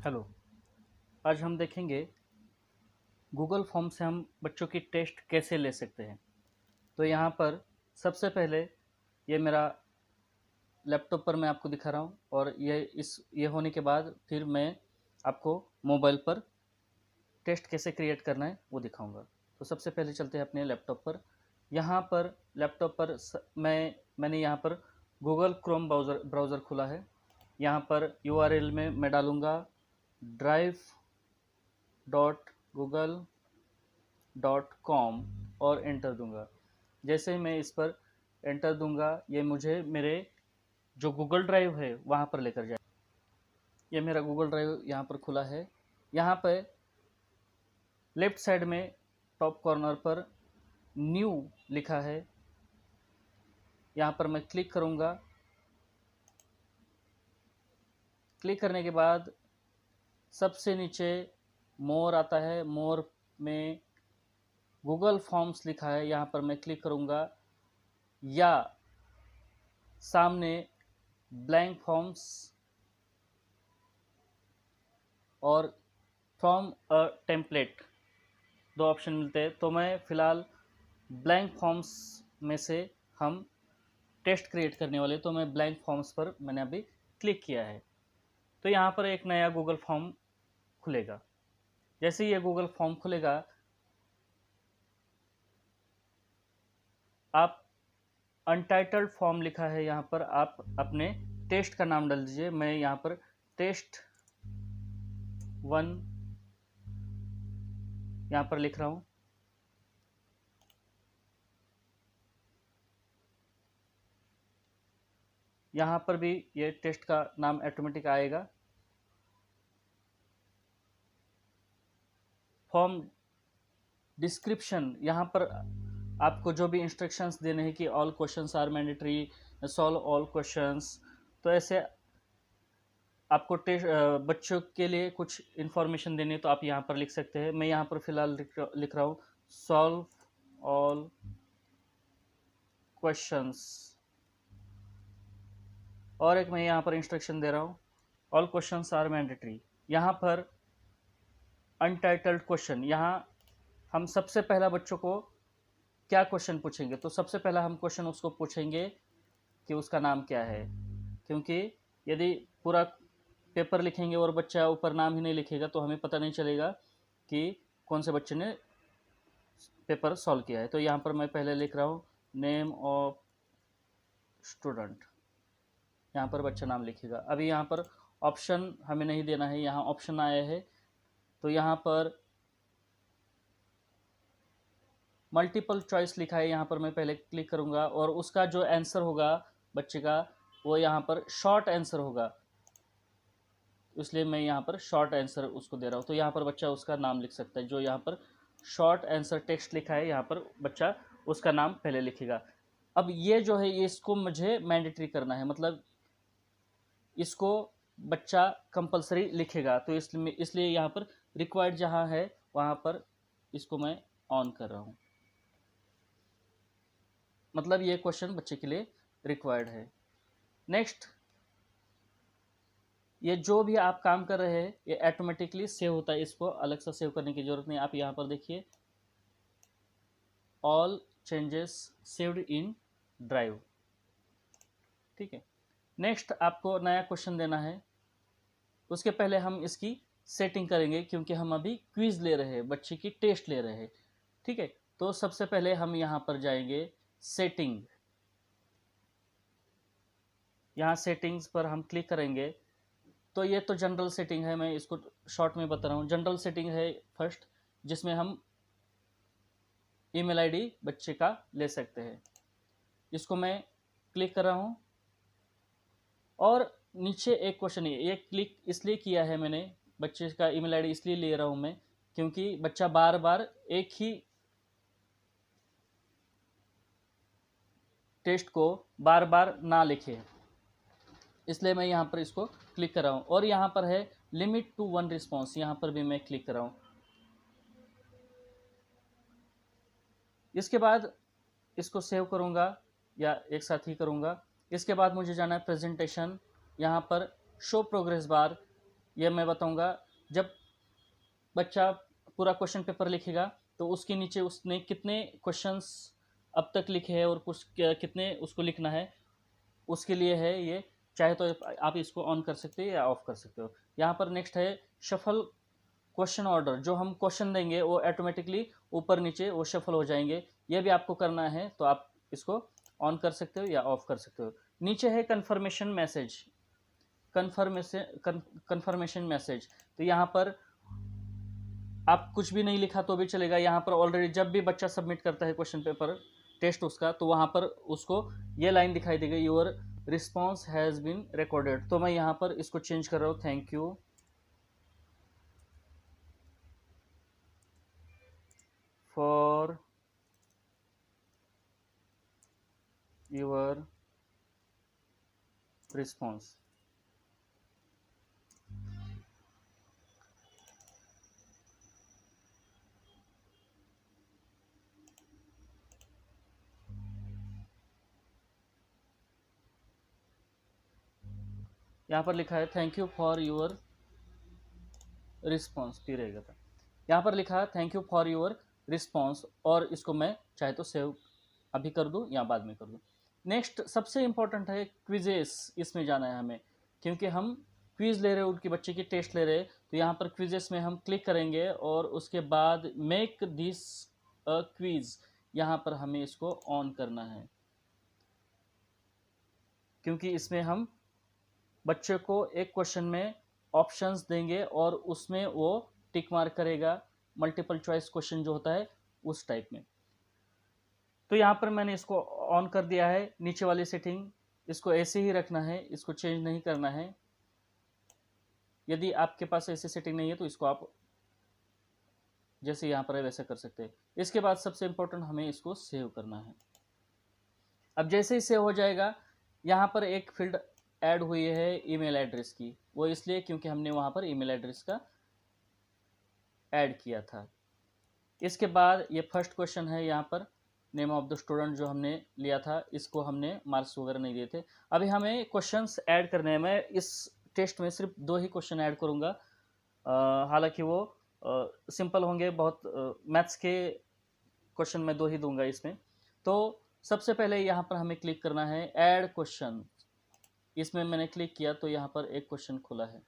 Hello. आज हम देखेंगे गूगल फॉर्म से हम बच्चों की टेस्ट कैसे ले सकते हैं। तो यहाँ पर सबसे पहले ये मेरा लैपटॉप पर मैं आपको दिखा रहा हूँ और ये होने के बाद फिर मैं आपको मोबाइल पर टेस्ट कैसे क्रिएट करना है वो दिखाऊंगा। तो सबसे पहले चलते हैं अपने लैपटॉप पर। यहाँ पर लैपटॉप पर मैंने यहाँ पर गूगल क्रोम ब्राउज़र खुला है। यहाँ पर यूआरएल में मैं डालूँगा drive.google.com और एंटर दूंगा। जैसे ही मैं इस पर एंटर दूंगा ये मुझे मेरे जो गूगल ड्राइव है वहाँ पर लेकर जाए। ये मेरा गूगल ड्राइव यहाँ पर खुला है। यहाँ पे लेफ्ट साइड में टॉप कॉर्नर पर न्यू लिखा है। यहाँ पर मैं क्लिक करूँगा। क्लिक करने के बाद सबसे नीचे मोर आता है। मोर में गूगल फॉर्म्स लिखा है, यहाँ पर मैं क्लिक करूँगा। या सामने ब्लैंक फॉर्म्स और फ्रॉम अ टेम्पलेट दो ऑप्शन मिलते हैं। तो मैं फ़िलहाल ब्लैंक फॉर्म्स में से हम टेस्ट क्रिएट करने वाले, तो मैं ब्लैंक फॉर्म्स पर मैंने अभी क्लिक किया है। तो यहाँ पर एक नया गूगल फॉर्म खुलेगा। जैसे ही ये गूगल फॉर्म खुलेगा आप अनटाइटल्ड फॉर्म लिखा है, यहाँ पर आप अपने टेस्ट का नाम डाल दीजिए। मैं यहाँ पर टेस्ट 1 यहाँ पर लिख रहा हूँ। यहाँ पर भी ये टेस्ट का नाम ऑटोमेटिक आएगा। फॉर्म डिस्क्रिप्शन, यहाँ पर आपको जो भी इंस्ट्रक्शंस देने हैं कि all questions are mandatory, solve all questions. तो ऐसे आपको बच्चों के लिए कुछ इन्फॉर्मेशन देनी है तो आप यहाँ पर लिख सकते हैं। मैं यहाँ पर फिलहाल लिख रहा हूँ सॉल्व ऑल क्वेश्चंस। और एक मैं यहाँ पर इंस्ट्रक्शन दे रहा हूँ ऑल क्वेश्चंस आर मैंडेटरी। यहाँ पर अनटाइटल्ड क्वेश्चन, यहाँ हम सबसे पहला बच्चों को क्या क्वेश्चन पूछेंगे। तो सबसे पहला हम क्वेश्चन उसको पूछेंगे कि उसका नाम क्या है, क्योंकि यदि पूरा पेपर लिखेंगे और बच्चा ऊपर नाम ही नहीं लिखेगा तो हमें पता नहीं चलेगा कि कौन से बच्चे ने पेपर सॉल्व किया है। तो यहाँ पर मैं पहले लिख रहा हूँ नेम ऑफ स्टूडेंट। यहाँ पर बच्चा नाम लिखेगा। अभी यहाँ पर ऑप्शन हमें नहीं देना है, यहाँ ऑप्शन आया है तो यहाँ पर मल्टीपल चॉइस लिखा है। यहाँ पर मैं पहले क्लिक करूँगा और उसका जो आंसर होगा बच्चे का वो यहाँ पर शॉर्ट आंसर होगा, इसलिए मैं यहाँ पर शॉर्ट आंसर उसको दे रहा हूँ। तो यहाँ पर बच्चा उसका नाम लिख सकता है। जो यहाँ पर शॉर्ट आंसर टेक्स्ट लिखा है यहाँ पर बच्चा उसका नाम पहले लिखेगा। अब ये जो है ये इसको मुझे मैंडेटरी करना है, मतलब इसको बच्चा कंपलसरी लिखेगा। तो इसलिए यहाँ पर रिक्वायर्ड जहाँ है वहाँ पर इसको मैं ऑन कर रहा हूँ, मतलब ये क्वेश्चन बच्चे के लिए रिक्वायर्ड है। नेक्स्ट, ये जो भी आप काम कर रहे हैं ये ऑटोमेटिकली सेव होता है, इसको अलग से सेव करने की जरूरत नहीं। आप यहाँ पर देखिए all changes saved in drive, ठीक है। नेक्स्ट आपको नया क्वेश्चन देना है, उसके पहले हम इसकी सेटिंग करेंगे क्योंकि हम अभी क्विज ले रहे हैं, बच्चे की टेस्ट ले रहे हैं, ठीक है। तो सबसे पहले हम यहाँ पर जाएंगे सेटिंग। यहाँ सेटिंग्स पर हम क्लिक करेंगे तो ये तो जनरल सेटिंग है, मैं इसको शॉर्ट में बता रहा हूँ। जनरल सेटिंग है फर्स्ट, जिसमें हम ईमेल आईडी बच्चे का ले सकते हैं। इसको मैं क्लिक कर रहा हूँ और नीचे एक क्वेश्चन है, ये क्लिक इसलिए किया है मैंने, बच्चे का ईमेल आईडी इसलिए ले रहा हूँ मैं क्योंकि बच्चा बार बार एक ही टेस्ट को बार बार ना लिखे, इसलिए मैं यहाँ पर इसको क्लिक कर रहा हूँ। और यहाँ पर है लिमिट टू 1 रिस्पॉन्स, यहाँ पर भी मैं क्लिक कर रहा हूँ। इसके बाद इसको सेव करूँगा या एक साथ ही करूँगा। इसके बाद मुझे जाना है प्रेजेंटेशन, यहाँ पर शो प्रोग्रेस बार। ये मैं बताऊंगा। जब बच्चा पूरा क्वेश्चन पेपर लिखेगा तो उसके नीचे उसने कितने क्वेश्चंस अब तक लिखे हैं और कुछ कितने उसको लिखना है, उसके लिए है ये। चाहे तो आप इसको ऑन कर सकते हो या ऑफ कर सकते हो। यहाँ पर नेक्स्ट है शफल क्वेश्चन ऑर्डर। जो हम क्वेश्चन देंगे वो ऑटोमेटिकली ऊपर नीचे वो शफल हो जाएंगे। ये भी आपको करना है तो आप इसको ऑन कर सकते हो या ऑफ कर सकते हो। नीचे है कन्फर्मेशन मैसेज, कन्फर्मेशन मैसेज। तो यहाँ पर आप कुछ भी नहीं लिखा तो भी चलेगा। यहाँ पर ऑलरेडी जब भी बच्चा सबमिट करता है क्वेश्चन पेपर टेस्ट उसका, तो वहाँ पर उसको ये लाइन दिखाई देगी, your response has been recorded. तो मैं यहाँ पर इसको चेंज कर रहा हूँ, thank you for your response. यहाँ पर लिखा है thank you for your response, पी रहेगा था। यहाँ पर लिखा है thank you for your response, और इसको मैं चाहे तो सेव अभी कर दूँ या बाद में कर दूँ। नेक्स्ट सबसे इम्पोर्टेंट है क्विजेस, इसमें जाना है हमें, क्योंकि हम क्विज ले रहे हैं, उनके बच्चे की टेस्ट ले रहे हैं। तो यहाँ पर क्विजेस में हम क्लिक करेंगे और उसके बाद मेक दिस अ क्विज, यहाँ पर हमें इसको ऑन करना है, क्योंकि इसमें हम बच्चे को एक क्वेश्चन में ऑप्शंस देंगे और उसमें वो टिक मार्क करेगा, मल्टीपल चॉइस क्वेश्चन जो होता है उस टाइप में। तो यहाँ पर मैंने इसको ऑन कर दिया है। नीचे वाली सेटिंग इसको ऐसे ही रखना है, इसको चेंज नहीं करना है। यदि आपके पास ऐसी सेटिंग नहीं है तो इसको आप जैसे यहाँ पर है वैसे कर सकते हैं। इसके बाद सबसे इम्पोर्टेंट हमें इसको सेव करना है। अब जैसे ही सेव हो जाएगा, यहाँ पर एक फील्ड ऐड हुई है ईमेल एड्रेस की। वो इसलिए क्योंकि हमने वहाँ पर ईमेल एड्रेस का ऐड किया था। इसके बाद ये फर्स्ट क्वेश्चन है, यहाँ पर नेम ऑफ द स्टूडेंट जो हमने लिया था, इसको हमने मार्क्स वगैरह नहीं दिए थे। अभी हमें क्वेश्चंस ऐड करने हैं। मैं इस टेस्ट में सिर्फ 2 ही क्वेश्चन ऐड करूँगा, हालांकि वो सिंपल होंगे बहुत। मैथ्स के क्वेश्चन मैं 2 ही दूंगा इसमें। तो सबसे पहले यहाँ पर हमें क्लिक करना है ऐड क्वेश्चन। इसमें मैंने क्लिक किया तो यहाँ पर एक क्वेश्चन खुला है,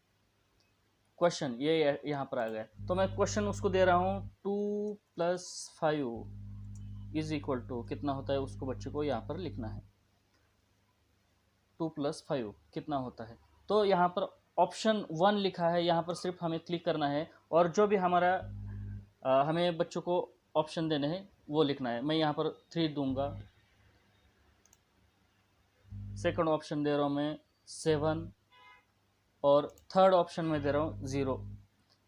क्वेश्चन ये यहाँ पर आ गया। तो मैं क्वेश्चन उसको दे रहा हूँ 2 + 5 इज इक्वल टू कितना होता है, उसको बच्चे को यहाँ पर लिखना है। 2 + 5 कितना होता है। तो यहाँ पर ऑप्शन 1 लिखा है, यहाँ पर सिर्फ हमें क्लिक करना है और जो भी हमारा हमें बच्चों को ऑप्शन देने हैं वो लिखना है। मैं यहाँ पर 3 दूंगा। सेकंड ऑप्शन दे रहा हूँ मैं 7, और थर्ड ऑप्शन में दे रहा हूँ 0।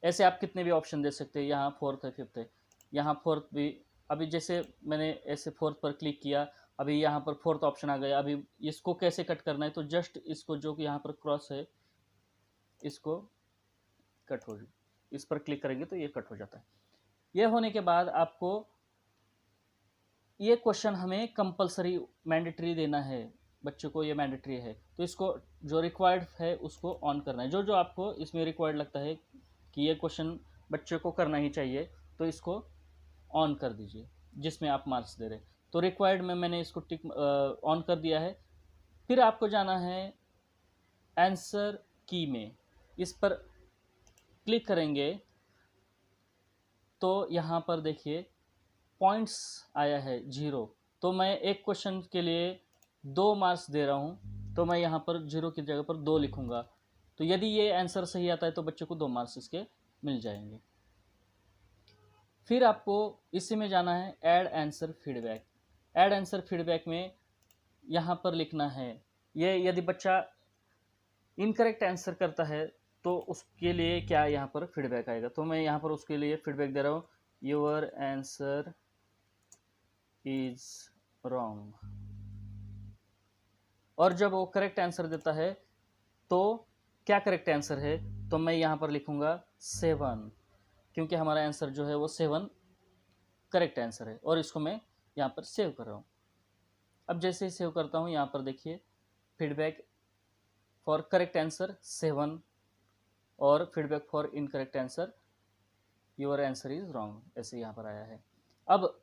ऐसे आप कितने भी ऑप्शन दे सकते हैं। यहाँ 4th है, 5th है, यहाँ 4th भी। अभी जैसे मैंने ऐसे 4th पर क्लिक किया, अभी यहाँ पर 4th ऑप्शन आ गया। अभी इसको कैसे कट करना है, तो जस्ट इसको जो कि यहाँ पर क्रॉस है इसको कट हो, इस पर क्लिक करेंगे तो ये कट हो जाता है। ये होने के बाद आपको ये क्वेश्चन हमें कंपलसरी मैंडेटरी देना है बच्चों को, ये मैंडेटरी है। तो इसको जो रिक्वायर्ड है उसको ऑन करना है। जो जो आपको इसमें रिक्वायर्ड लगता है कि ये क्वेश्चन बच्चे को करना ही चाहिए, तो इसको ऑन कर दीजिए जिसमें आप मार्क्स दे रहे। तो रिक्वायर्ड में मैंने इसको टिक ऑन कर दिया है। फिर आपको जाना है आंसर की में, इस पर क्लिक करेंगे तो यहाँ पर देखिए पॉइंट्स आया है 0। तो मैं एक क्वेश्चन के लिए 2 मार्क्स दे रहा हूँ, तो मैं यहाँ पर 0 की जगह पर 2 लिखूँगा। तो यदि ये आंसर सही आता है तो बच्चे को 2 मार्क्स इसके मिल जाएंगे। फिर आपको इसी में जाना है add answer feedback. Add answer feedback में यहाँ पर लिखना है, ये यदि बच्चा इनकरेक्ट आंसर करता है तो उसके लिए क्या यहाँ पर फीडबैक आएगा। तो मैं यहाँ पर उसके लिए फीडबैक दे रहा हूँ, योर आंसर इज रॉन्ग। और जब वो करेक्ट आंसर देता है तो क्या करेक्ट आंसर है, तो मैं यहाँ पर लिखूँगा 7, क्योंकि हमारा आंसर जो है वो 7 करेक्ट आंसर है। और इसको मैं यहाँ पर सेव कर रहा हूँ। अब जैसे ही सेव करता हूँ, यहाँ पर देखिए फीडबैक फॉर करेक्ट आंसर 7, और feedback for incorrect answer, your answer is wrong, ऐसे यहाँ पर आया है। अब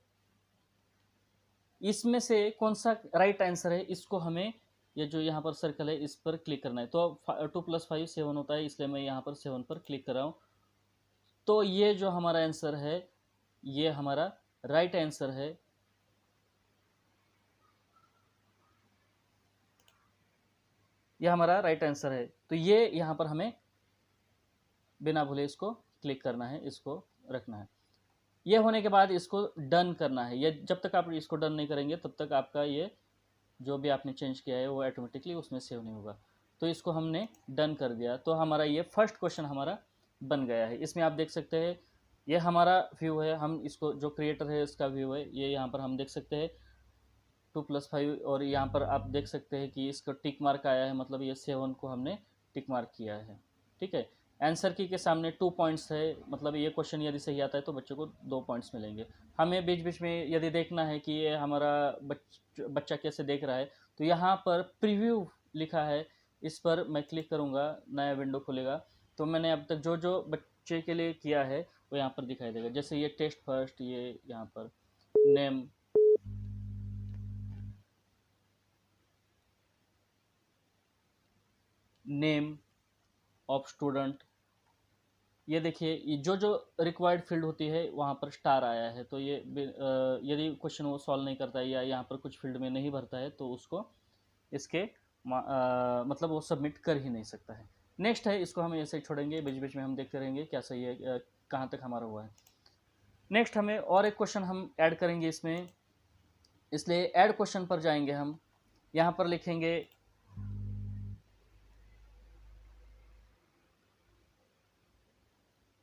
इसमें से कौन सा राइट आंसर है, इसको हमें ये जो यहाँ पर सर्कल है इस पर क्लिक करना है। तो 2 + 5 7 होता है, इसलिए मैं यहाँ पर 7 पर क्लिक कर रहा हूँ। तो ये जो हमारा आंसर है ये हमारा राइट आंसर है। ये हमारा राइट आंसर है। तो ये यहाँ पर हमें बिना भूले इसको क्लिक करना है, इसको रखना है। ये होने के बाद इसको डन करना है। ये जब तक आप इसको डन नहीं करेंगे तब तक आपका ये जो भी आपने चेंज किया है वो ऑटोमेटिकली उसमें सेव नहीं होगा। तो इसको हमने डन कर दिया, तो हमारा ये फर्स्ट क्वेश्चन हमारा बन गया है। इसमें आप देख सकते हैं ये हमारा व्यू है, हम इसको जो क्रिएटर है इसका व्यू है, ये यहाँ पर हम देख सकते हैं 2 + 5, और यहाँ पर आप देख सकते हैं कि इसका टिक मार्क आया है, मतलब ये 7 को हमने टिक मार्क किया है। ठीक है, आंसर की के सामने 2 पॉइंट्स है, मतलब ये क्वेश्चन यदि सही आता है तो बच्चों को 2 पॉइंट्स मिलेंगे। हमें बीच बीच में यदि देखना है कि ये हमारा बच्चा कैसे देख रहा है, तो यहाँ पर प्रीव्यू लिखा है, इस पर मैं क्लिक करूँगा, नया विंडो खुलेगा। तो मैंने अब तक जो जो बच्चे के लिए किया है वो यहाँ पर दिखाई देगा। जैसे ये टेस्ट फर्स्ट, ये यहाँ पर नेम, नेम ऑफ स्टूडेंट, ये देखिए ये जो जो रिक्वायर्ड फील्ड होती है वहाँ पर स्टार आया है। तो ये यदि क्वेश्चन वो सॉल्व नहीं करता है या यहाँ पर कुछ फील्ड में नहीं भरता है तो उसको इसके मतलब वो सबमिट कर ही नहीं सकता है। नेक्स्ट है, इसको हम ऐसे ही छोड़ेंगे, बीच बीच में हम देखते रहेंगे क्या सही है, कहाँ तक हमारा हुआ है। नेक्स्ट हमें और एक क्वेश्चन हम ऐड करेंगे इसमें, इसलिए ऐड क्वेश्चन पर जाएंगे हम। यहाँ पर लिखेंगे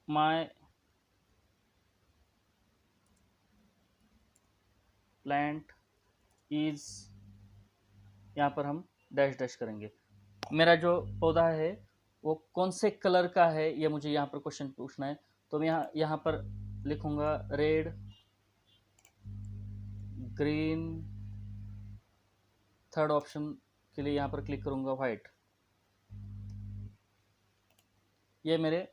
माय प्लांट इज, यहाँ पर हम डैश डैश करेंगे। मेरा जो पौधा है वो कौन से कलर का है ये मुझे यहाँ पर क्वेश्चन पूछना है। तो मैं यहाँ पर लिखूंगा रेड, ग्रीन, थर्ड ऑप्शन के लिए यहाँ पर क्लिक करूंगा वाइट। ये मेरे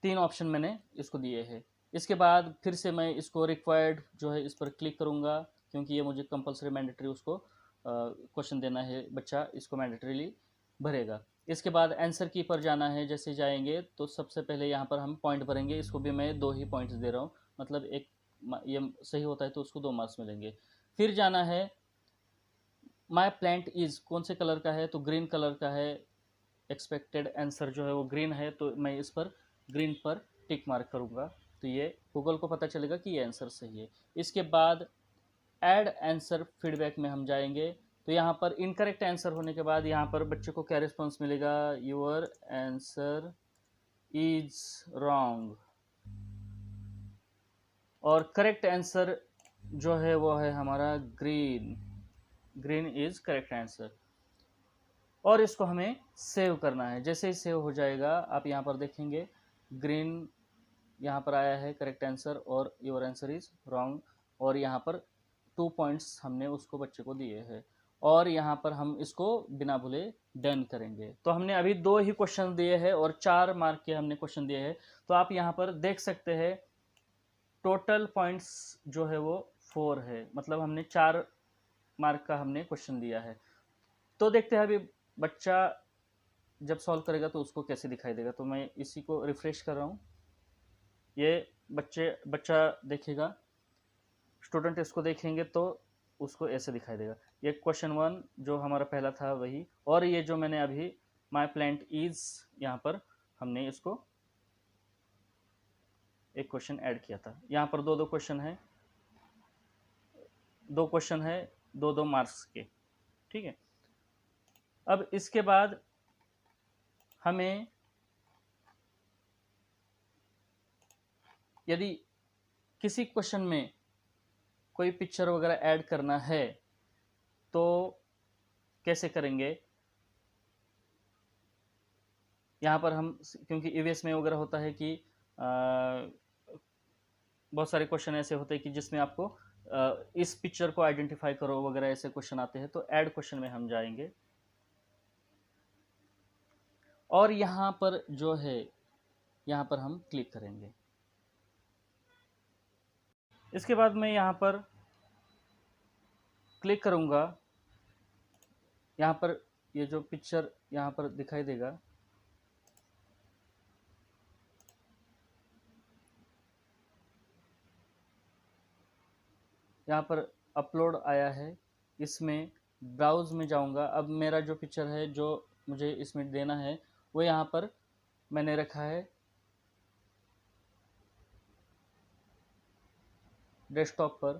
3 ऑप्शन मैंने इसको दिए हैं। इसके बाद फिर से मैं इसको रिक्वायर्ड जो है इस पर क्लिक करूंगा, क्योंकि ये मुझे कंपलसरी मैंडेटरी उसको क्वेश्चन देना है, बच्चा इसको मैंडेटरीली भरेगा। इसके बाद आंसर की पर जाना है। जैसे जाएंगे तो सबसे पहले यहाँ पर हम पॉइंट भरेंगे, इसको भी मैं 2 ही पॉइंट्स दे रहा हूँ, मतलब एक ये सही होता है तो उसको 2 मार्क्स मिलेंगे। फिर जाना है माई प्लांट इज कौन से कलर का है, तो ग्रीन कलर का है, एक्सपेक्टेड आंसर जो है वो ग्रीन है, तो मैं इस पर ग्रीन पर टिक मार्क करूँगा, तो ये गूगल को पता चलेगा कि ये आंसर सही है। इसके बाद ऐड आंसर फीडबैक में हम जाएंगे, तो यहाँ पर इनकरेक्ट आंसर होने के बाद यहाँ पर बच्चे को क्या रिस्पॉन्स मिलेगा, योर आंसर इज रॉन्ग, और करेक्ट आंसर जो है वो है हमारा green, green is correct answer. और इसको हमें सेव करना है। जैसे ही सेव हो जाएगा आप यहाँ पर देखेंगे ग्रीन यहाँ पर आया है करेक्ट आंसर, और योर आंसर इज रॉन्ग, और यहाँ पर 2 पॉइंट्स हमने उसको बच्चे को दिए हैं। और यहाँ पर हम इसको बिना भूले डन करेंगे। तो हमने अभी 2 ही क्वेश्चन दिए हैं और 4 मार्क के हमने क्वेश्चन दिए हैं। तो आप यहाँ पर देख सकते हैं टोटल पॉइंट्स जो है वो 4 है, मतलब हमने 4 मार्क का हमने क्वेश्चन दिया है। तो देखते हैं अभी बच्चा जब सॉल्व करेगा तो उसको कैसे दिखाई देगा। तो मैं इसी को रिफ्रेश कर रहा हूँ, ये बच्चा देखेगा, स्टूडेंट इसको देखेंगे तो उसको ऐसे दिखाई देगा। ये क्वेश्चन 1 जो हमारा पहला था वही, और ये जो मैंने अभी माई प्लांट इज यहाँ पर हमने इसको एक क्वेश्चन ऐड किया था। यहाँ पर 2 क्वेश्चन है, 2 क्वेश्चन है 2 मार्क्स के। ठीक है, अब इसके बाद हमें यदि किसी क्वेश्चन में कोई पिक्चर वगैरह ऐड करना है तो कैसे करेंगे। यहाँ पर हम, क्योंकि ईवीएस में वगैरह होता है कि बहुत सारे क्वेश्चन ऐसे होते हैं कि जिसमें आपको इस पिक्चर को आइडेंटिफाई करो वगैरह ऐसे क्वेश्चन आते हैं। तो ऐड क्वेश्चन में हम जाएंगे और यहाँ पर जो है, यहाँ पर हम क्लिक करेंगे। इसके बाद मैं यहाँ पर क्लिक करूँगा। यहाँ पर ये जो पिक्चर यहाँ पर दिखाई देगा, यहाँ पर अपलोड आया है, इसमें ब्राउज में जाऊँगा। अब मेरा जो पिक्चर है जो मुझे इसमें देना है वो यहाँ पर मैंने रखा है डेस्कटॉप पर।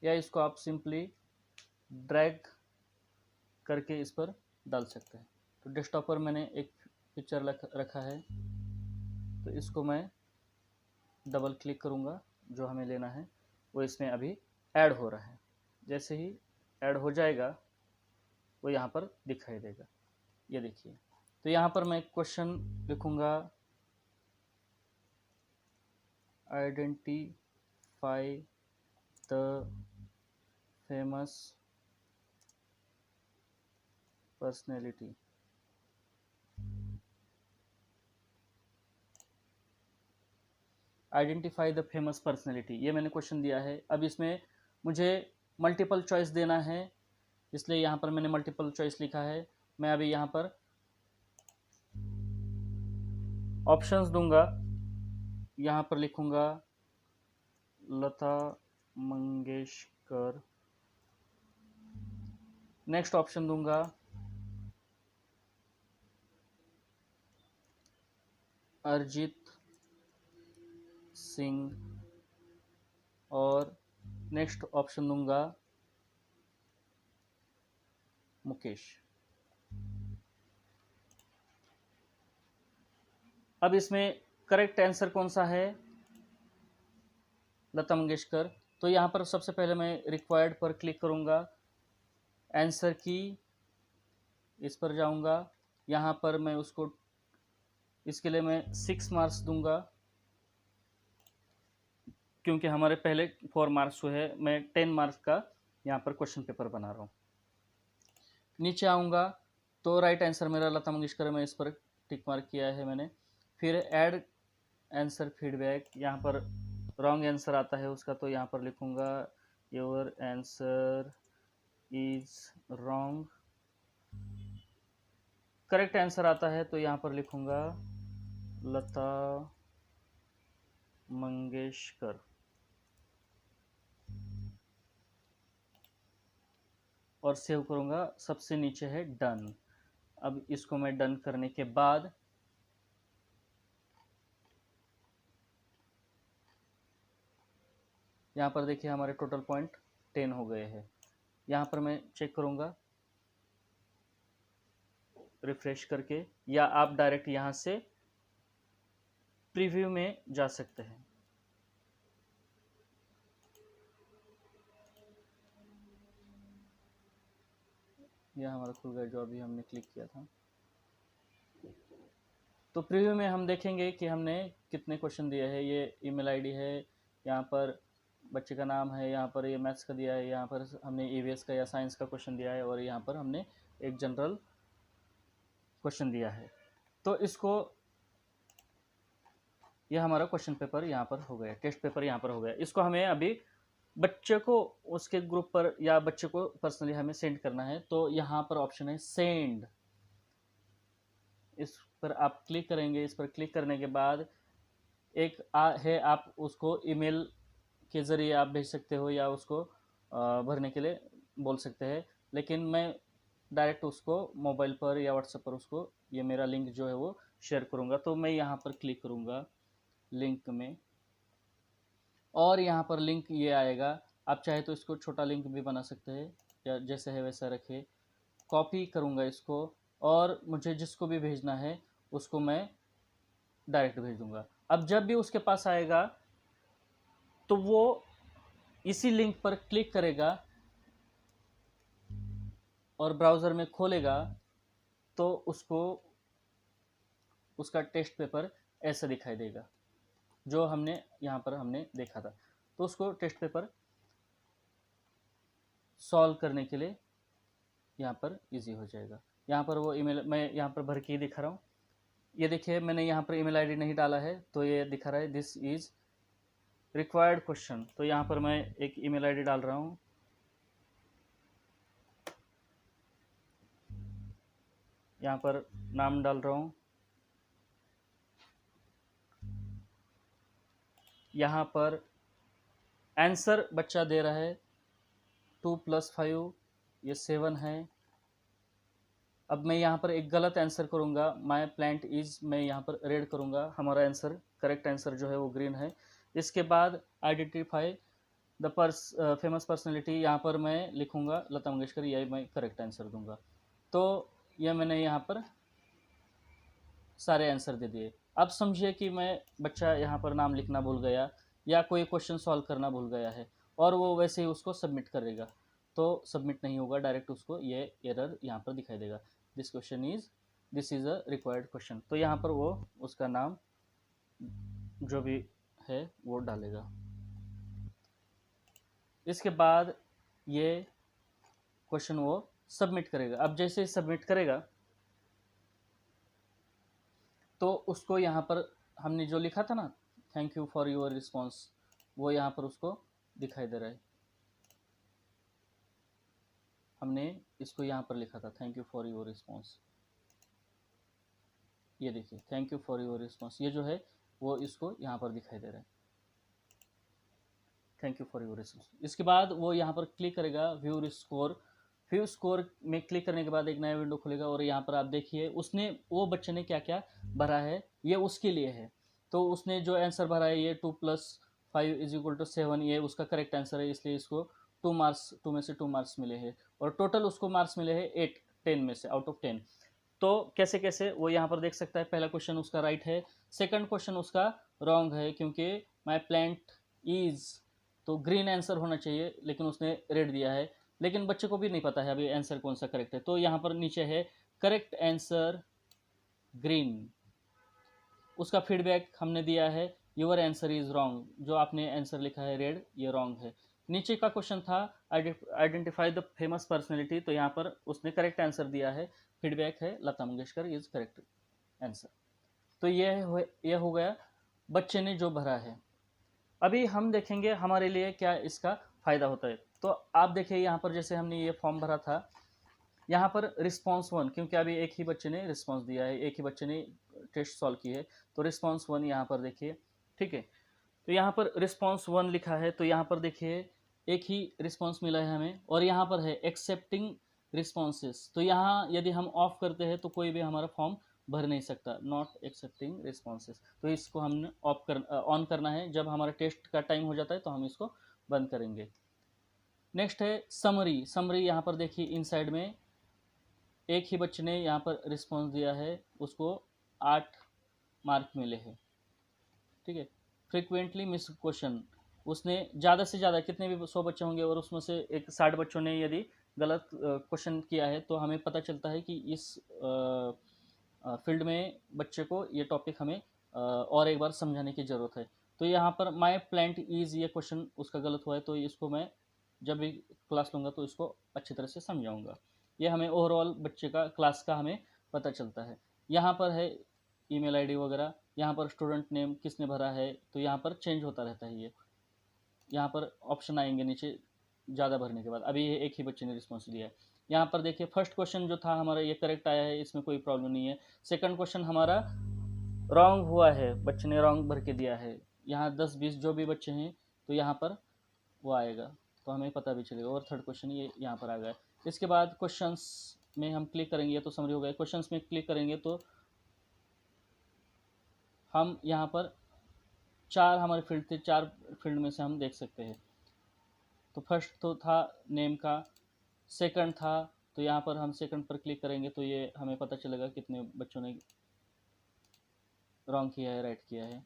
या इसको आप सिंपली ड्रैग करके इस पर डाल सकते हैं। तो डेस्कटॉप पर मैंने एक पिक्चर रखा है, तो इसको मैं डबल क्लिक करूँगा। जो हमें लेना है वो इसमें अभी ऐड हो रहा है। जैसे ही ऐड हो जाएगा वो यहाँ पर दिखाई देगा, ये देखिए। तो यहाँ पर मैं क्वेश्चन लिखूँगा, identify the famous personality. Identify the famous personality, ये मैंने क्वेश्चन दिया है। अब इसमें मुझे मल्टीपल चॉइस देना है, इसलिए यहाँ पर मैंने मल्टीपल चॉइस लिखा है। मैं अभी यहाँ पर ऑप्शंस दूंगा। यहाँ पर लिखूंगा लता मंगेशकर। नेक्स्ट ऑप्शन दूंगा अरिजीत सिंह, और नेक्स्ट ऑप्शन दूंगा मुकेश। अब इसमें करेक्ट आंसर कौन सा है? लता मंगेशकर। तो यहाँ पर सबसे पहले मैं रिक्वायर्ड पर क्लिक करूँगा, आंसर की इस पर जाऊँगा। यहाँ पर मैं उसको, इसके लिए मैं 6 मार्क्स दूंगा, क्योंकि हमारे पहले 4 मार्क्स हुए हैं। मैं 10 मार्क्स का यहाँ पर क्वेश्चन पेपर बना रहा हूँ। नीचे आऊँगा तो राइट आंसर मेरा लता मंगेशकर, मैं इस पर टिक मार्क किया है मैंने। फिर ऐड आंसर फीडबैक, यहाँ पर रॉन्ग आंसर आता है उसका, तो यहाँ पर लिखूँगा your answer is wrong. Correct answer आता है तो यहाँ पर लिखूँगा लता मंगेशकर, और सेव करूँगा। सबसे नीचे है डन। अब इसको मैं डन करने के बाद यहाँ पर देखिए हमारे टोटल पॉइंट 10 हो गए हैं। यहाँ पर मैं चेक करूँगा रिफ्रेश करके, या आप डायरेक्ट यहाँ से प्रीव्यू में जा सकते हैं। यह हमारा खुल गया जो अभी हमने क्लिक किया था। तो प्रीव्यू में हम देखेंगे कि हमने कितने क्वेश्चन दिए हैं। ये ईमेल आईडी है, यहाँ पर बच्चे का नाम है, यहाँ पर ये मैथ्स का दिया है, यहाँ पर हमने ईवीएस का या साइंस का क्वेश्चन दिया है, और यहाँ पर हमने एक जनरल क्वेश्चन दिया है। तो इसको, यह हमारा क्वेश्चन पेपर यहाँ पर हो गया, टेस्ट पेपर यहाँ पर हो गया। इसको हमें अभी बच्चे को उसके ग्रुप पर या बच्चे को पर्सनली हमें सेंड करना है। तो यहाँ पर ऑप्शन है सेंड, इस पर आप क्लिक करेंगे। इस पर क्लिक करने के बाद एक है, आप उसको ईमेल के ज़रिए आप भेज सकते हो या उसको भरने के लिए बोल सकते हैं। लेकिन मैं डायरेक्ट उसको मोबाइल पर या व्हाट्सएप पर उसको ये मेरा लिंक जो है वो शेयर करूँगा। तो मैं यहाँ पर क्लिक करूँगा लिंक में, और यहाँ पर लिंक ये आएगा। आप चाहे तो इसको छोटा लिंक भी बना सकते हैं, या जैसे है वैसा रखे। कॉपी करूँगा इसको, और मुझे जिसको भी भेजना है उसको मैं डायरेक्ट भेज दूँगा। अब जब भी उसके पास आएगा तो वो इसी लिंक पर क्लिक करेगा और ब्राउज़र में खोलेगा, तो उसको उसका टेस्ट पेपर ऐसा दिखाई देगा जो हमने यहाँ पर हमने देखा था। तो उसको टेस्ट पेपर सॉल्व करने के लिए यहाँ पर इजी हो जाएगा। यहाँ पर वो ईमेल मैं यहाँ पर भर के ही दिखा रहा हूँ। ये देखिए मैंने यहाँ पर ईमेल आईडी नहीं डाला है तो ये दिखा रहा है दिस इज रिक्वायर्ड क्वेश्चन। तो यहाँ पर मैं एक ईमेल आईडी डाल रहा हूँ। यहाँ पर नाम डाल रहा हूँ। यहाँ पर आंसर बच्चा दे रहा है 2 + 5 ये 7 है। अब मैं यहाँ पर एक गलत आंसर करूँगा, माय प्लांट इज, मैं यहाँ पर रेड करूँगा, हमारा आंसर करेक्ट आंसर जो है वो ग्रीन है। इसके बाद आइडेंटिफाई द फेमस पर्सनैलिटी, यहाँ पर मैं लिखूँगा लता मंगेशकर, यही मैं करेक्ट आंसर दूंगा। तो यह मैंने यहाँ पर सारे आंसर दे दिए। अब समझिए कि मैं बच्चा यहाँ पर नाम लिखना भूल गया या कोई क्वेश्चन सॉल्व करना भूल गया है और वो वैसे ही उसको सबमिट करेगा, तो सबमिट नहीं होगा, डायरेक्ट उसको ये एरर यहाँ पर दिखाई देगा, this is a required question. तो यहाँ पर वो उसका नाम जो भी है वो डालेगा। इसके बाद ये क्वेश्चन वो सबमिट करेगा। अब जैसे ही सबमिट करेगा तो उसको यहाँ पर हमने जो लिखा था ना thank you for your response, वो यहाँ पर उसको दिखाई दे रहा है। हमने इसको यहाँ पर लिखा था thank you for your response, ये देखिए thank you for your response, ये जो है वो इसको यहाँ पर दिखाई दे रहा है thank you for your response. इसके बाद वो यहाँ पर क्लिक करेगा व्यू स्कोर। व्यू स्कोर में क्लिक करने के बाद एक नया विंडो खुलेगा और यहाँ पर आप देखिए उसने वो बच्चे ने क्या क्या भरा है, ये उसके लिए है। तो उसने जो आंसर भरा है ये 2 + 5 = 7, ये उसका करेक्ट आंसर है, इसलिए इसको 2 मार्क्स, 2 में से 2 मार्क्स मिले हैं और टोटल उसको मार्क्स मिले हैं 8 10 में से आउट ऑफ 10। तो कैसे कैसे वो यहाँ पर देख सकता है। पहला क्वेश्चन उसका राइट है, सेकंड क्वेश्चन उसका रॉन्ग है क्योंकि माई प्लांट इज, तो ग्रीन आंसर होना चाहिए लेकिन उसने रेड दिया है, लेकिन बच्चे को भी नहीं पता है अभी आंसर कौन सा करेक्ट है। तो यहाँ पर नीचे है करेक्ट आंसर ग्रीन, उसका फीडबैक हमने दिया है योर आंसर इज रॉन्ग, जो आपने आंसर लिखा है रेड ये रॉन्ग है। नीचे का क्वेश्चन था आइडेंटिफाई द फेमस पर्सनैलिटी, तो यहाँ पर उसने करेक्ट आंसर दिया है, फीडबैक है Lata Mangeshkar is correct answer. तो यह हो गया बच्चे ने जो भरा है। अभी हम देखेंगे हमारे लिए क्या इसका फ़ायदा होता है। तो आप देखिए यहाँ पर जैसे हमने ये फॉर्म भरा था, यहाँ पर रिस्पॉन्स 1, क्योंकि अभी एक ही बच्चे ने रिस्पॉन्स दिया है, एक ही बच्चे ने टेस्ट सॉल्व की है, तो रिस्पॉन्स 1 यहाँ पर देखिए, ठीक है। तो यहाँ पर रिस्पॉन्स 1 लिखा है, तो यहाँ पर देखिए एक ही रिस्पॉन्स मिला है हमें, और यहाँ पर है एक्सेप्टिंग रिस्पॉन्सेस, तो यहाँ यदि हम ऑफ करते हैं तो कोई भी हमारा फॉर्म भर नहीं सकता, नॉट एक्सेप्टिंग रिस्पॉन्सेस। तो इसको हमने ऑन करना है, जब हमारा टेस्ट का टाइम हो जाता है तो हम इसको बंद करेंगे। नेक्स्ट है समरी। समरी यहाँ पर देखिए इनसाइड में एक ही बच्चे ने यहाँ पर रिस्पॉन्स दिया है, उसको 8 मार्क मिले हैं, ठीक है। फ्रिक्वेंटली मिस क्वेश्चन, उसने ज़्यादा से ज़्यादा कितने भी 100 बच्चे होंगे और उसमें से एक 60 बच्चों ने यदि गलत क्वेश्चन किया है तो हमें पता चलता है कि इस फील्ड में बच्चे को ये टॉपिक हमें और एक बार समझाने की ज़रूरत है। तो यहाँ पर माई प्लांट इज, ये क्वेश्चन उसका गलत हुआ है, तो इसको मैं जब भी क्लास लूँगा तो इसको अच्छी तरह से समझाऊँगा। ये हमें ओवरऑल बच्चे का क्लास का हमें पता चलता है। यहाँ पर है ईमेल आईडी वगैरह, यहाँ पर स्टूडेंट नेम किसने भरा है, तो यहाँ पर चेंज होता रहता है। ये यहाँ पर ऑप्शन आएंगे नीचे ज़्यादा भरने के बाद, अभी ये एक ही बच्चे ने रिस्पॉन्स दिया है। यहाँ पर देखिए फर्स्ट क्वेश्चन जो था हमारा ये करेक्ट आया है, इसमें कोई प्रॉब्लम नहीं है। सेकंड क्वेश्चन हमारा रॉन्ग हुआ है, बच्चे ने रॉन्ग भर के दिया है। यहाँ 10-20 जो भी बच्चे हैं तो यहाँ पर वो आएगा, तो हमें पता भी चलेगा। और थर्ड क्वेश्चन ये यहाँ पर आ गया। इसके बाद क्वेश्चंस में हम क्लिक करेंगे तो समरी हो गया। क्वेश्चंस में क्लिक करेंगे तो हम यहाँ पर 4 हमारे फील्ड थे, 4 फील्ड में से हम देख सकते हैं। तो फर्स्ट तो था नेम का, सेकंड था, तो यहाँ पर हम सेकंड पर क्लिक करेंगे तो ये हमें पता चलेगा कितने बच्चों ने रॉन्ग किया है, राइट किया है,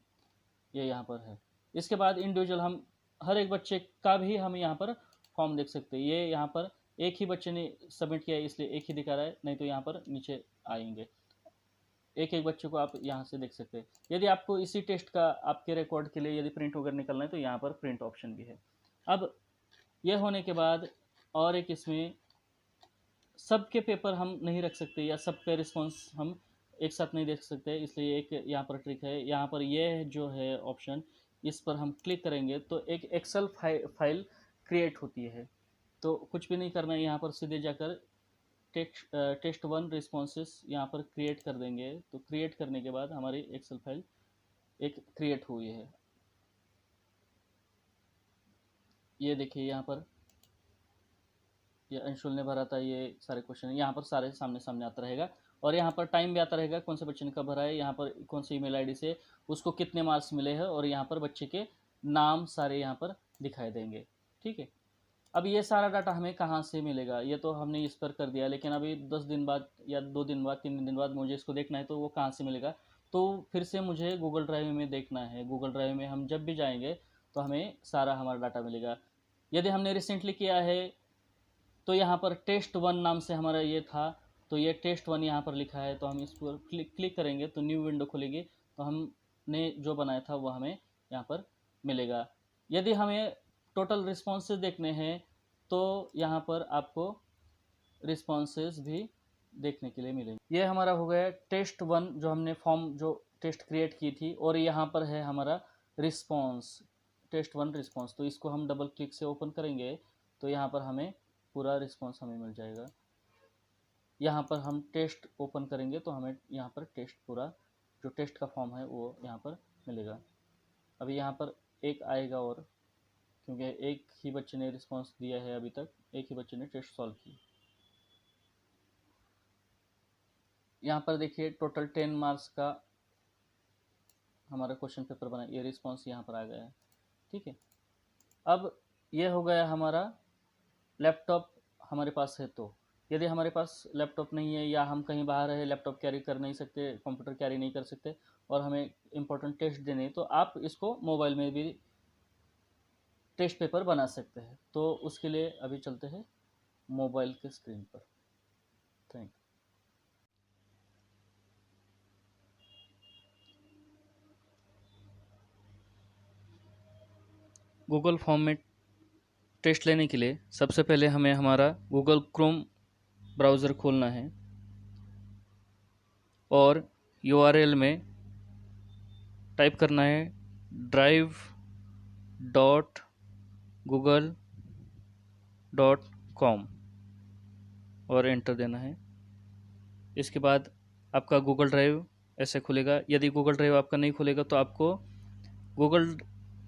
ये यहाँ पर है। इसके बाद इंडिविजुअल हम हर एक बच्चे का भी हम यहाँ पर फॉर्म देख सकते हैं। ये यहाँ पर एक ही बच्चे ने सबमिट किया है इसलिए एक ही दिखा रहा है, नहीं तो यहाँ पर नीचे आएंगे। एक एक बच्चे को आप यहाँ से देख सकते हैं। यदि आपको इसी टेस्ट का आपके रिकॉर्ड के लिए यदि प्रिंट वगैरह निकलना है तो यहाँ पर प्रिंट ऑप्शन भी है। अब यह होने के बाद और एक इसमें सबके पेपर हम नहीं रख सकते या सबके रिस्पॉन्स हम एक साथ नहीं देख सकते, इसलिए एक यहाँ पर ट्रिक है। यहाँ पर यह जो है ऑप्शन, इस पर हम क्लिक करेंगे तो एक एक्सेल फाइल क्रिएट होती है। तो कुछ भी नहीं करना है, यहाँ पर सीधे जाकर टेस्ट 1 रिस्पॉन्सेस यहाँ पर क्रिएट कर देंगे। तो क्रिएट करने के बाद हमारी एक्सेल फाइल एक क्रिएट हुई है। ये देखिए यहाँ पर ये अंशुल ने भरा था, ये सारे क्वेश्चन यहाँ पर सारे सामने सामने आता रहेगा। और यहाँ पर टाइम भी आता रहेगा, कौन से बच्चे ने कब भरा है, यहाँ पर कौन सी ईमेल आईडी से उसको कितने मार्क्स मिले हैं, और यहाँ पर बच्चे के नाम सारे यहाँ पर दिखाई देंगे। ठीक है, अब ये सारा डाटा हमें कहाँ से मिलेगा, ये तो हमने इस पर कर दिया, लेकिन अभी 10 दिन बाद या 2 दिन बाद 3 दिन बाद मुझे इसको देखना है, तो वो कहाँ से मिलेगा, तो फिर से मुझे गूगल ड्राइव में देखना है। गूगल ड्राइव में हम जब भी जाएंगे तो हमें सारा हमारा डाटा मिलेगा। यदि हमने रिसेंटली किया है तो यहाँ पर टेस्ट 1 नाम से हमारा ये था, तो ये टेस्ट 1 यहाँ पर लिखा है, तो हम इस पर क्लिक करेंगे तो न्यू विंडो खुलेगी, तो हमने जो बनाया था वो हमें यहाँ पर मिलेगा। यदि हमें टोटल रिस्पॉन्सेज देखने हैं तो यहाँ पर आपको रिस्पॉन्सेज भी देखने के लिए मिलेंगे। ये हमारा हो गया टेस्ट 1 जो हमने फॉर्म जो टेस्ट क्रिएट की थी, और यहाँ पर है हमारा रिस्पॉन्स, टेस्ट 1 रिस्पॉन्स। तो इसको हम डबल क्लिक से ओपन करेंगे तो यहाँ पर हमें पूरा रिस्पॉन्स हमें मिल जाएगा। यहाँ पर हम टेस्ट ओपन करेंगे तो हमें यहाँ पर टेस्ट पूरा जो टेस्ट का फॉर्म है वो यहाँ पर मिलेगा। अभी यहाँ पर एक आएगा, और क्योंकि एक ही बच्चे ने रिस्पॉन्स दिया है, अभी तक एक ही बच्चे ने टेस्ट सॉल्व की। यहाँ पर देखिए टोटल 10 मार्क्स का हमारा क्वेश्चन पेपर बना, ये रिस्पॉन्स यहाँ पर आ गया है। ठीक है, अब ये हो गया हमारा लैपटॉप हमारे पास है। तो यदि हमारे पास लैपटॉप नहीं है या हम कहीं बाहर है, लैपटॉप कैरी कर नहीं सकते, कंप्यूटर कैरी नहीं कर सकते, और हमें इम्पोर्टेंट टेस्ट देने, तो आप इसको मोबाइल में भी टेस्ट पेपर बना सकते हैं। तो उसके लिए अभी चलते हैं मोबाइल के स्क्रीन पर। Thank you. गूगल फॉर्म में टेस्ट लेने के लिए सबसे पहले हमें हमारा गूगल क्रोम ब्राउज़र खोलना है, और URL में टाइप करना है drive.google.com और एंटर देना है। इसके बाद आपका गूगल ड्राइव ऐसे खुलेगा। यदि गूगल ड्राइव आपका नहीं खुलेगा तो आपको गूगल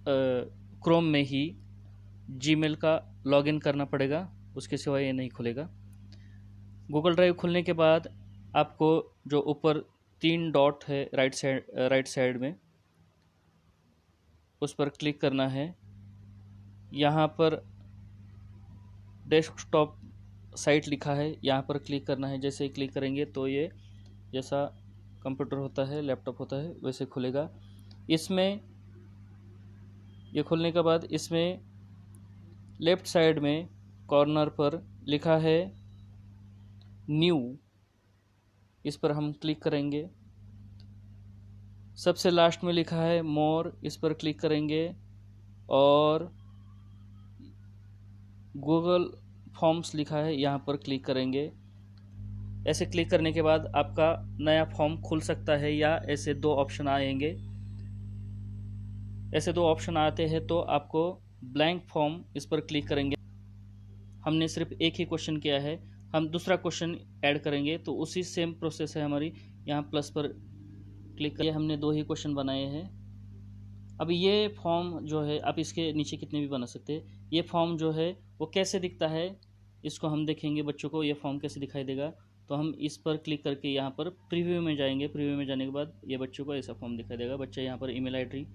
क्रोम में ही जीमेल का लॉगिन करना पड़ेगा, उसके सिवा ये नहीं खुलेगा। गूगल ड्राइव खुलने के बाद आपको जो ऊपर 3 डॉट है राइट साइड में, उस पर क्लिक करना है। यहाँ पर डेस्कटॉप साइट लिखा है, यहाँ पर क्लिक करना है। जैसे ही क्लिक करेंगे तो ये जैसा कंप्यूटर होता है, लैपटॉप होता है, वैसे खुलेगा। इसमें ये खुलने के बाद इसमें लेफ़्ट साइड में कॉर्नर पर लिखा है न्यू, इस पर हम क्लिक करेंगे। सबसे लास्ट में लिखा है मोर, इस पर क्लिक करेंगे, और गूगल फॉर्म्स लिखा है, यहाँ पर क्लिक करेंगे। ऐसे क्लिक करने के बाद आपका नया फॉर्म खुल सकता है, या ऐसे 2 ऑप्शन आएंगे। ऐसे 2 ऑप्शन आते हैं तो आपको ब्लैंक फॉर्म, इस पर क्लिक करेंगे। हमने सिर्फ एक ही क्वेश्चन किया है, हम दूसरा क्वेश्चन ऐड करेंगे तो उसी सेम प्रोसेस है हमारी। यहाँ प्लस पर क्लिक करिए, हमने 2 ही क्वेश्चन बनाए हैं। अब ये फॉर्म जो है, आप इसके नीचे कितने भी बना सकते हैं। ये फॉर्म जो है वो कैसे दिखता है, इसको हम देखेंगे बच्चों को ये फॉर्म कैसे दिखाई देगा। तो हम इस पर क्लिक करके यहाँ पर प्रीव्यू में जाएंगे। प्रीव्यू में जाने के बाद ये बच्चों को ऐसा फॉर्म दिखाई देगा। बच्चा यहाँ पर ईमेल आईडी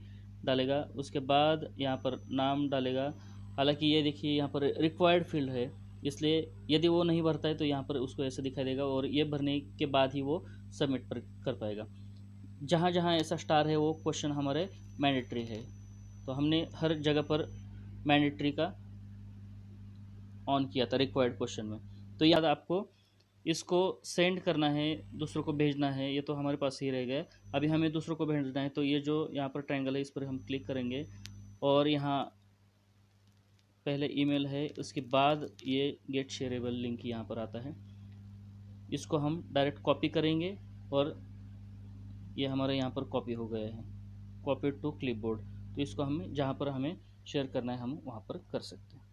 डालेगा, उसके बाद यहाँ पर नाम डालेगा। हालांकि ये देखिए यहाँ पर रिक्वायर्ड फील्ड है, इसलिए यदि वो नहीं भरता है तो यहाँ पर उसको ऐसे दिखाई देगा, और ये भरने के बाद ही वो सबमिट पर कर पाएगा। जहाँ जहाँ ऐसा स्टार है वो क्वेश्चन हमारे मैंडेटरी है, तो हमने हर जगह पर मैंडेटरी का ऑन किया था रिक्वायर्ड क्वेश्चन में। तो याद आपको इसको सेंड करना है, दूसरों को भेजना है, ये तो हमारे पास ही रह गया। अभी हमें दूसरों को भेजना है, तो ये जो यहाँ पर ट्रायंगल है इस पर हम क्लिक करेंगे और यहाँ पहले ईमेल है, उसके बाद ये गेट शेयरेबल लिंक यहाँ पर आता है। इसको हम डायरेक्ट कॉपी करेंगे और ये हमारे यहाँ पर कॉपी हो गया है, कॉपी टू क्लिपबोर्ड। तो इसको हमें जहाँ पर हमें शेयर करना है हम वहाँ पर कर सकते हैं।